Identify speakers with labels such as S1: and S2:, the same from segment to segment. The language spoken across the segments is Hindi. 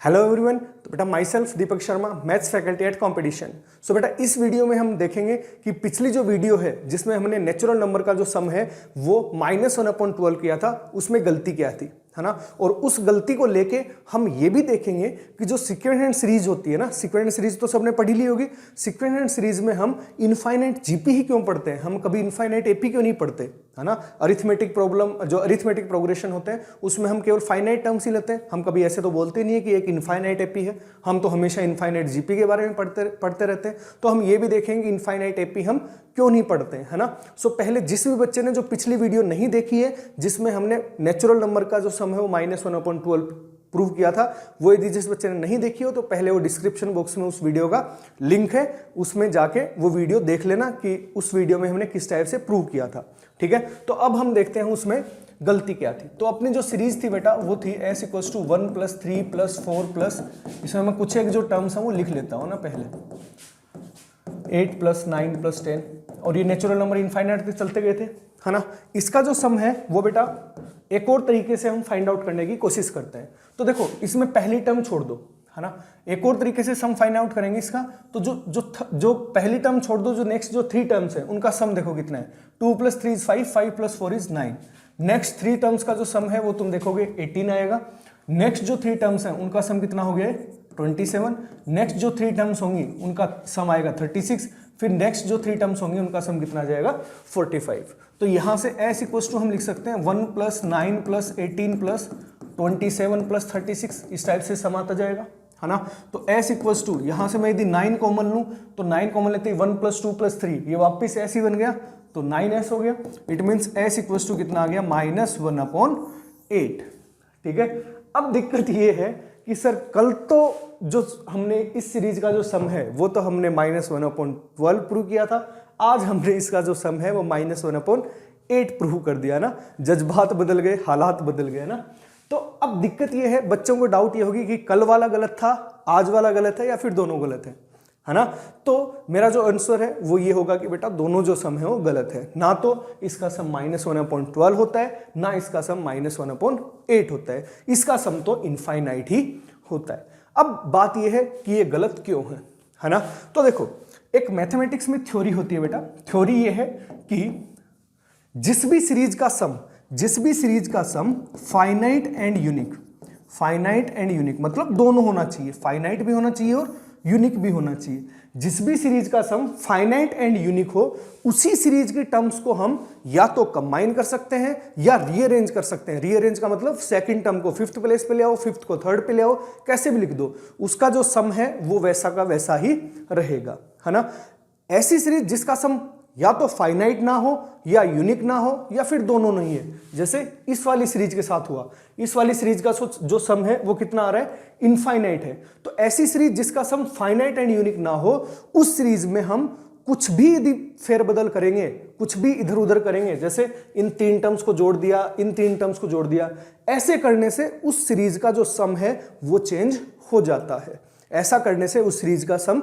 S1: Hello everyone. तो बेटा myself Deepak Sharma, maths faculty at competition. So बेटा इस वीडियो में हम देखेंगे कि पिछली जो वीडियो है जिसमें हमने नेचुरल नंबर का जो सम है वो -1/12 किया था, उसमें गलती क्या थी, है ना। और उस गलती को लेके हम ये भी देखेंगे कि जो सीक्वेंस एंड सीरीज होती है ना, सीक्वेंस सीरीज तो सबने पढ़ी ली होगी। सीक्वेंस एंड सीरीज में हम इनफाइनाइट जीपी ही क्यों पढ़ते हैं, हम कभी इनफाइनाइट एपी क्यों नहीं पढ़ते, है ना। अरिथमेटिक प्रॉब्लम, जो अरिथमेटिक प्रोग्रेशन होते हैं उसमें हम केवल फाइनाइट टर्म्स ही लेते हैं। हम कभी ऐसे तो बोलते नहीं है कि एक इनफाइनाइट एपी है, हम तो हमेशा इनफाइनाइट जीपी के बारे में पढ़ते रहते हैं। तो हम ये भी देखेंगे इनफाइनाइट एपी हम क्यों नहीं पढ़ते हैं, है ना। सो पहले जिस भी बच्चे ने जो पिछली वीडियो नहीं देखी है जिसमें हमने नेचुरल नंबर का जो सम है वो -1/12 प्रूव किया था, वो यदि जिस बच्चे ने नहीं देखी हो तो पहले वो डिस्क्रिप्शन बॉक्स में उस वीडियो का लिंक है, उसमें जाके वो वीडियो देख लेना कि उस वीडियो में हमने किस टाइप से प्रूव किया था। ठीक है, तो अब हम देखते हैं उसमें गलती क्या थी। तो अपनी जो सीरीज थी बेटा वो थी s = 1 + 3 + 4 प्लस, इसमें मैं कुछ एक जो टर्म्स हैं वो लिख लेता हूँ ना, पहले 8 + 9 + 10, और ये नेचुरल नंबर इनफाइनाइट तक चलते गए थे, है ना। इसका जो सम है वो बेटा एक और तरीके से हम फाइंड आउट करने की कोशिश करते हैं। तो देखो इसमें पहली टर्म छोड़ दो, है ना। एक और तरीके से सम फाइंड आउट करेंगे इसका। तो जो पहली टर्म छोड़ दो, जो नेक्स्ट जो 3 टर्म्स है उनका सम देखो कितना है, 2 + 3 = 5, 5 + 4 = 9। नेक्स्ट 3 टर्म्स का जो सम है वो तुम देखोगे 18 आएगा। नेक्स्ट जो 3 टर्म्स हैं उनका सम कितना हो गया, 27। नेक्स्ट जो 3 टर्म्स होंगी उनका सम आएगा 36। फिर नेक्स्ट जो 3 टर्म्स होंगी उनका सम कितना आ जाएगा, 45। तो यहां से s = हम लिख सकते हैं 1 + 9 + 18 + 27 + 36, इस टाइप से सम आता जाएगा, है ना। तो s = यहां से मैं यदि 9 कॉमन लूं तो 9 कॉमन लेते ही 1 + 2 + 3, ये वापस s ही बन गया तो 9s हो गया। इट मीन्स s = कितना आ गया, -1/8। ठीक है। अब दिक्कत ये है कि सर कल तो जो हमने इस सीरीज का जो सम है वो तो हमने -1/12 प्रूव किया था, आज हमने इसका जो सम है वो -1/8 प्रूव कर दिया ना। जज्बात बदल गए, हालात बदल गए ना। तो अब दिक्कत ये है, बच्चों को डाउट ये होगी कि कल वाला गलत था, आज वाला गलत है, या फिर दोनों गलत है ना। तो मेरा जो आंसर है वो ये होगा कि बेटा दोनों जो सम है वो गलत है। ना तो इसका सम -1/12 होता है, ना इसका सम -1/8 होता है। इसका सम तो इनफाइनाइट ही होता है। अब बात यह है कि ये गलत क्यों है ना। तो देखो एक मैथमेटिक्स में थ्योरी होती है बेटा। थ्योरी ये है कि जिस भी सीरीज का सम फाइनाइट एंड यूनिक मतलब दोनों होना चाहिए, फाइनाइट भी होना चाहिए और यूनिक भी होना चाहिए। जिस भी सीरीज का सम फाइनाइट एंड यूनिक हो, उसी सीरीज की टर्म्स को हम या तो कंबाइन कर सकते हैं या रीअरेंज कर सकते हैं। रीअरेंज का मतलब सेकंड टर्म को 5th प्लेस पे ले आओ, 5th को 3rd पे ले आओ, कैसे भी लिख दो, उसका जो सम है वो वैसा का वैसा ही रहेगा, है ना। ऐसी सीरीज जिसका सम या तो फाइनाइट ना हो या यूनिक ना हो या फिर दोनों नहीं है, जैसे इस वाली सीरीज के साथ हुआ। इस वाली सीरीज का जो सम है वो कितना आ रहा है, इनफाइनाइट है। तो ऐसी सीरीज जिसका सम फाइनाइट एंड यूनिक ना हो, उस सीरीज में हम कुछ भी यदि फेरबदल करेंगे, कुछ भी इधर उधर करेंगे, जैसे इन 3 टर्म्स को जोड़ दिया, इन 3 टर्म्स को जोड़ दिया, ऐसे करने से उस सीरीज का जो सम है वो चेंज हो जाता है। ऐसा करने से उस सीरीज का सम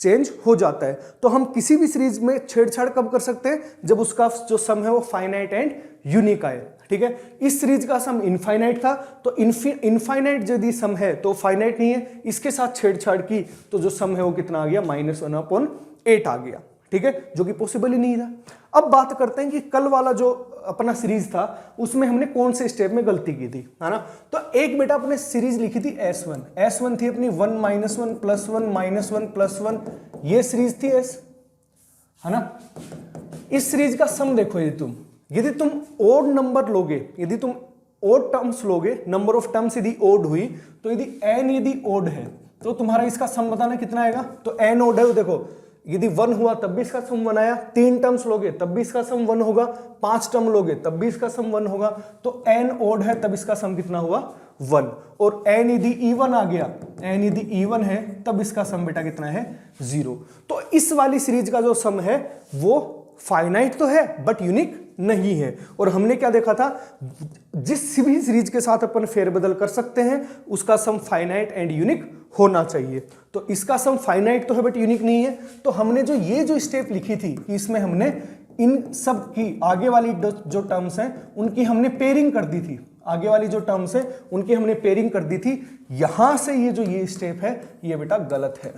S1: चेंज हो जाता है। तो हम किसी भी सीरीज में छेड़छाड़ कब कर सकते हैं, जब उसका जो सम है वो फाइनाइट एंड यूनिक आए। ठीक है। इस सीरीज का सम इनफाइनाइट था, तो इनफाइनाइट यदि सम है तो फाइनाइट नहीं है, इसके साथ छेड़छाड़ की तो जो सम है वो कितना आ गया, -1/8 आ गया। ठीक है, जो कि पॉसिबल ही नहीं था। अब बात करते हैं कि कल वाला जो अपना सीरीज था उसमें हमने कौन से स्टेप में गलती की थी, है ना। तो एक बेटा अपने सीरीज लिखी थी S1 थी अपनी 1 - 1 + 1 - 1 + 1, ये सीरीज थी S, है ना। इस सीरीज का सम देखो, यदि तुम ओड नंबर लोगे, यदि तुम ओड टर्म्स लोगे, नंबर ऑफ टर्म्स यदि ओड हुई, तो यदि ओड है तो तुम्हारा इसका सम बताना कितना आएगा। तो n ओड है, देखो यदि 1 हुआ तब भी इसका सम 1 आया, 3 टर्म्स लोगे तब भी इसका सम 1 होगा, 5 टर्म लोगे तब भी इसका सम 1 होगा। तो n ओड है तब इसका सम कितना हुआ, 1। और n यदि इवन आ गया, n यदि इवन है तब इसका सम बेटा कितना है, 0। तो इस वाली सीरीज का जो सम है वो फाइनाइट तो है बट यूनिक नहीं है। और हमने क्या देखा था, जिस भी सीरीज के साथ अपन फेरबदल कर सकते हैं उसका सम फाइनाइट एंड यूनिक होना चाहिए। तो इसका सम फाइनाइट तो है बट यूनिक नहीं है। तो हमने जो स्टेप लिखी थी कि इसमें हमने इन सब की आगे वाली जो टर्म्स हैं उनकी हमने पेयरिंग कर दी थी, आगे वाली जो टर्म्स है उनकी हमने पेयरिंग कर दी थी। यहां से ये स्टेप है ये बेटा गलत है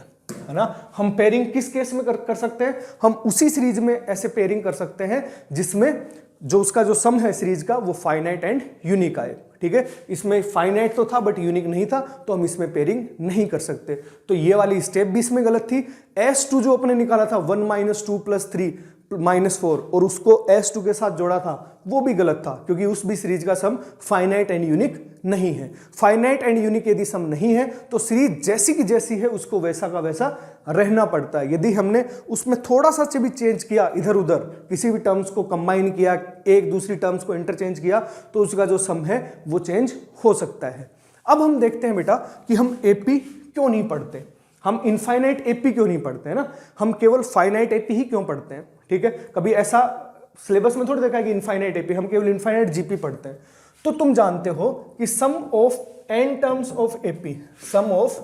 S1: ना। हम पेयरिंग किस केस में कर सकते हैं, हम उसी सीरीज में ऐसे पेयरिंग कर सकते हैं जिसमें जो उसका जो सम है सीरीज का वो फाइनाइट एंड यूनिक आए। ठीक है, इसमें फाइनाइट तो था बट यूनिक नहीं था, तो हम इसमें पेयरिंग नहीं कर सकते। तो ये वाली स्टेप भी इसमें गलत थी। S2 जो अपने निकाला था 1 - 2 + 3 -4 और उसको S2 के साथ जोड़ा था वो भी गलत था, क्योंकि उस भी सीरीज का सम फाइनाइट एंड यूनिक नहीं है। फाइनाइट एंड यूनिक यदि सम नहीं है तो सीरीज जैसी की जैसी है उसको वैसा का वैसा रहना पड़ता है। यदि हमने उसमें थोड़ा सा भी चेंज किया, इधर उधर किसी भी टर्म्स को कंबाइन किया, एक दूसरी टर्म्स को इंटरचेंज किया, तो उसका जो सम है वो चेंज हो सकता है। अब हम देखते हैं बेटा कि हम एपी क्यों नहीं पढ़ते, हम इनफाइनाइट एपी क्यों नहीं पढ़ते हैं ना, हम केवल फाइनाइट एपी ही क्यों पढ़ते हैं। ठीक है, कभी ऐसा सिलेबस में थोड़ी देखा है कि इनफाइनाइट एपी, हम केवल इनफाइनाइट जीपी पढ़ते हैं। तो तुम जानते हो कि sum of n terms of AP, sum of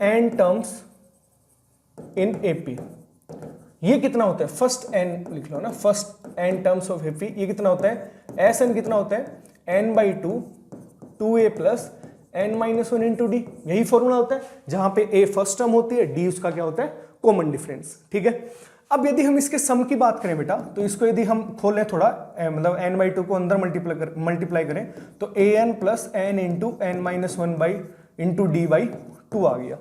S1: n terms in AP, ये कितना होता है, फर्स्ट n लिख लो ना, first n terms of AP, ये कितना होता है, Sn कितना होता है, n/2 2a + n - 1 × d, यही फॉर्मूला होता है, जहां पे a फर्स्ट टर्म होती है, d उसका क्या होता है, कॉमन डिफरेंस। ठीक है, अब यदि हम इसके सम की बात करें बेटा, तो इसको यदि हम खोलें थोड़ा, मतलब n/2 को अंदर मल्टीप्लाई करें तो an + n × n - 1 × d/2 आ गया,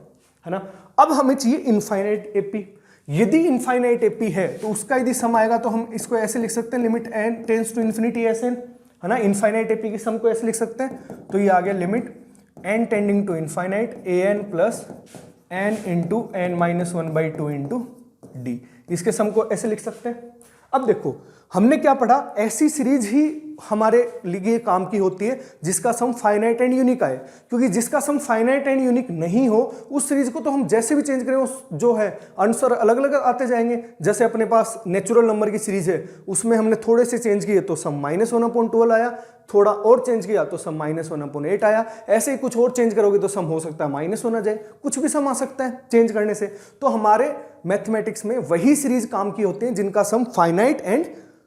S1: है ना। अब हमें चाहिए इनफाइनाइट एपी। यदि इनफाइनाइट एपी है तो उसका यदि सम आएगा तो हम इसको ऐसे लिख सकते हैं, limit n tends to infinity Sn, है ना। इनफाइनाइट एपी के सम को ऐसे लिख सकते हैं, तो ये आ गया limit n tending to infinite an + n × n - 1/2 × d, इसके सम को ऐसे लिख सकते हैं। अब देखो हमने क्या पढ़ा, ऐसी सीरीज ही हमारे लिए काम की होती है जिसका सम फाइनाइट एंड यूनिक आए, क्योंकि जिसका सम फाइनाइट एंड यूनिक नहीं हो उस सीरीज को तो हम जैसे भी चेंज करें उस जो है आंसर अलग अलग आते जाएंगे। जैसे अपने पास नेचुरल नंबर की सीरीज है, उसमें हमने थोड़े से चेंज किए तो सम -1/12 आया, थोड़ा और चेंज किया तो सम -1/8 आया, ऐसे ही कुछ और चेंज करोगे तो सम हो सकता है -1 आ जाए, कुछ भी सम आ सकता है चेंज करने से। तो हमारे मैथमेटिक्स में वही सीरीज काम की होती है जिनका सम फाइनाइट एंड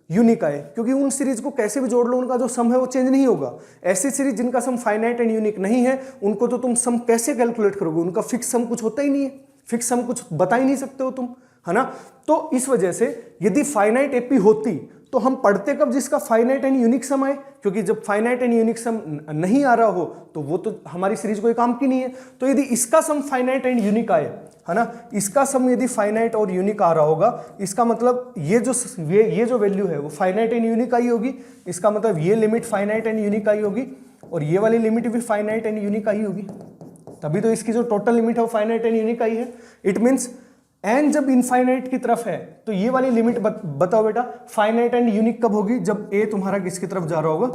S1: यूनिक आए, क्योंकि उन सीरीज को कैसे भी जोड़ लो उनका जो सम है वो चेंज नहीं होगा। ऐसी सीरीज जिनका सम फाइनाइट एंड यूनिक नहीं है उनको तो तुम सम कैसे कैलकुलेट करोगे, उनका फिक्स सम कुछ होता ही नहीं है, फिक्स सम कुछ बता ही नहीं सकते हो तुम, है ना। तो इस वजह से यदि फाइनाइट एपी होती तो हम पढ़ते कब, जिसका फाइनाइट एंड यूनिक सम आए, क्योंकि जब फाइनाइट एंड यूनिक सम नहीं आ रहा हो तो वो तो हमारी सीरीज कोई काम की नहीं है। तो यदि इसका सम फाइनाइट एंड यूनिक आए, है ना, इसका सम यदि फाइनाइट और यूनिक आ रहा होगा, इसका मतलब ये जो वैल्यू है वो फाइनाइट एंड यूनिक आई होगी, इसका मतलब ये लिमिट फाइनाइट एंड यूनिक आई होगी और ये वाली लिमिट भी फाइनाइट एंड यूनिक आई होगी, तभी तो इसकी जो टोटल लिमिट है वो फाइनाइट एंड यूनिक आई है। इट मीन्स n जब इनफाइनाइट की तरफ है तो ये वाली लिमिट बताओ बेटा फाइनाइट एंड यूनिक कब होगी, जब a तुम्हारा किसकी तरफ जा रहा होगा,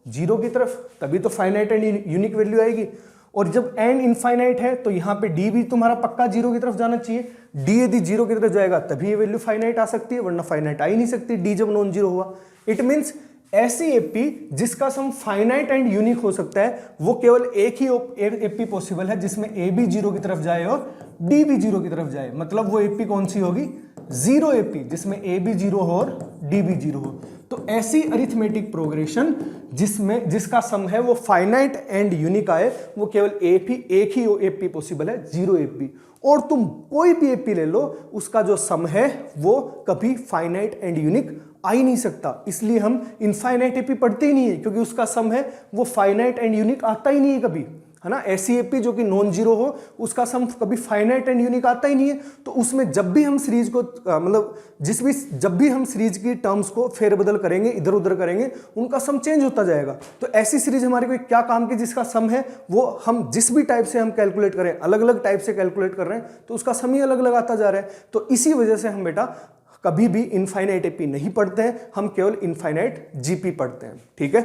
S1: 0 की तरफ, तभी तो फाइनाइट एंड यूनिक वैल्यू आएगी। और जब n इनफाइनाइट है तो यहाँ पे d भी तुम्हारा पक्का 0 की तरफ जाना चाहिए, d यदि 0 की तरफ जाएगा तभी ये वैल्यू फाइनाइट आ सकती है, वरना फाइनाइट आ ही नहीं सकती d जब नॉन जीरो हुआ। इट मीन्स ऐसी एपी जिसका सम फाइनाइट एंड यूनिक हो सकता है वो केवल एक ही एपी पॉसिबल है जिसमें a भी 0 की तरफ जाए और d भी 0 की तरफ जाए, मतलब वो एपी कौन सी होगी, जीरो एपी, जिसमें a भी 0 हो और d भी 0 हो। तो ऐसी अरिथमेटिक प्रोग्रेशन जिसका सम है वो फाइनाइट एंड यूनिक आए वो केवल एक ही एपी पॉसिबल है, जीरो एपी। और तुम कोई भी एपी ले लो उसका जो सम है वो कभी फाइनाइट एंड यूनिक आ ही नहीं सकता, इसलिए हम इनफाइनाइट एपी पढ़ते ही नहीं है, क्योंकि उसका सम है वो फाइनाइट एंड यूनिक आता ही नहीं है कभी, है ना। ऐसी एपी जो कि नॉन जीरो हो उसका सम कभी फाइनाइट एंड यूनिक आता ही नहीं है, तो उसमें जब भी हम सीरीज को जब भी हम सीरीज की टर्म्स को फेरबदल करेंगे, इधर उधर करेंगे, उनका सम चेंज होता जाएगा। तो ऐसी सीरीज हमारे को क्या काम की जिसका सम है वो हम जिस भी टाइप से हम कैलकुलेट करें, अलग अलग टाइप से कैलकुलेट कर रहे हैं तो उसका सम ही अलग अलग आता जा रहा है। तो इसी वजह से हम बेटा कभी भी इनफाइनाइट एपी नहीं पढ़ते हैं, हम केवल इनफाइनाइट जीपी पढ़ते हैं, ठीक है।